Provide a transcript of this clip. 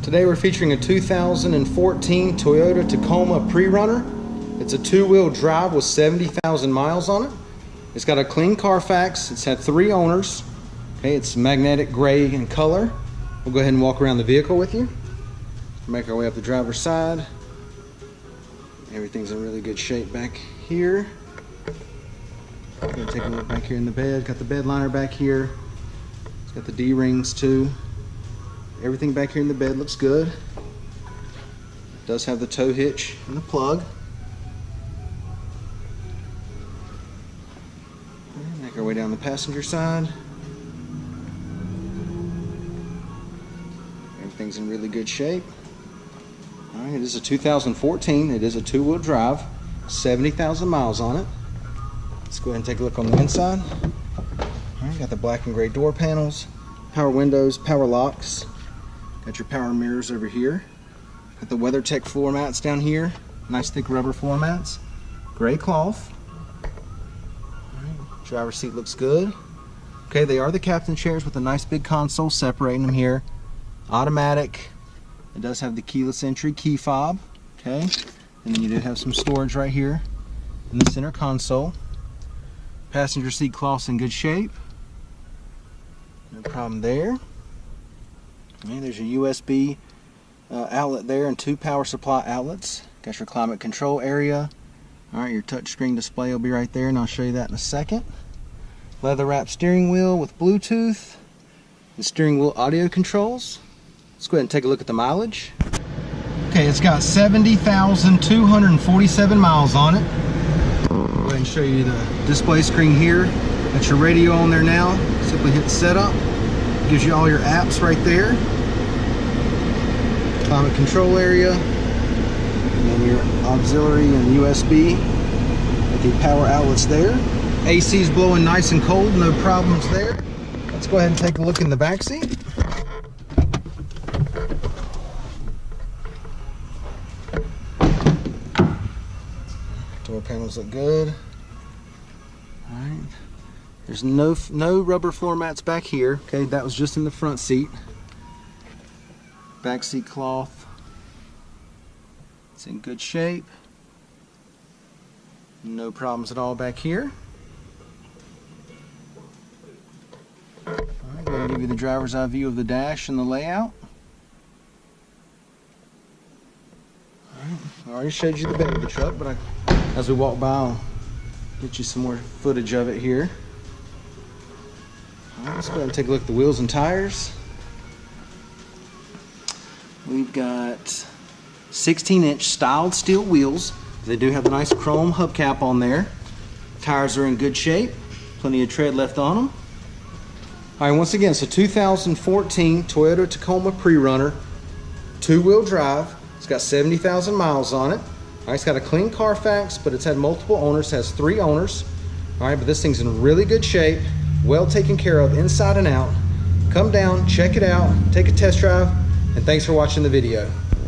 Today we're featuring a 2014 Toyota Tacoma PreRunner. It's a two-wheel drive with 70,000 miles on it. It's got a clean Carfax. It's had 3 owners. Okay, it's magnetic gray in color. We'll go ahead and walk around the vehicle with you. Make our way up the driver's side. Everything's in really good shape back here. Take a look back here in the bed. Got the bed liner back here. It's got the D-rings too. Everything back here in the bed looks good. It does have the tow hitch and the plug. Make our way down the passenger side. Everything's in really good shape. All right, it is a 2014. It is a two-wheel drive, 70,000 miles on it. Let's go ahead and take a look on the inside. All right, got the black and gray door panels, power windows, power locks. Got your power mirrors over here. Got the WeatherTech floor mats down here. Nice thick rubber floor mats. Gray cloth. All right, driver's seat looks good. Okay, they are the captain chairs with a nice big console separating them here. Automatic. It does have the keyless entry key fob. Okay, and then you do have some storage right here in the center console. Passenger seat cloth's in good shape. No problem there. And there's your USB outlet there and 2 power supply outlets. Got your climate control area. Alright, your touchscreen display will be right there, and I'll show you that in a second. Leather wrapped steering wheel with Bluetooth. The steering wheel audio controls. Let's go ahead and take a look at the mileage. Okay, it's got 70,247 miles on it. Go ahead and show you the display screen here. Got your radio on there now. Simply hit setup. Gives you all your apps right there. Climate control area. And then your auxiliary and USB. With the power outlets there. AC's blowing nice and cold, no problems there. Let's go ahead and take a look in the back seat. Door panels look good. All right. There's no rubber floor mats back here. Okay, that was just in the front seat. Back seat cloth. It's in good shape. No problems at all back here. All right, going to give you the driver's eye view of the dash and the layout. All right, I already showed you the bed of the truck, but as we walk by, I'll get you some more footage of it here. All right, let's go ahead and take a look at the wheels and tires. We've got 16-inch styled steel wheels. They do have a nice chrome hubcap on there. Tires are in good shape. Plenty of tread left on them. All right, once again, it's a 2014 Toyota Tacoma PreRunner, two-wheel drive. It's got 70,000 miles on it. All right, it's got a clean Carfax, but it's had multiple owners. It has 3 owners. All right, but this thing's in really good shape. Well taken care of inside and out. Come down, check it out, take a test drive, and thanks for watching the video.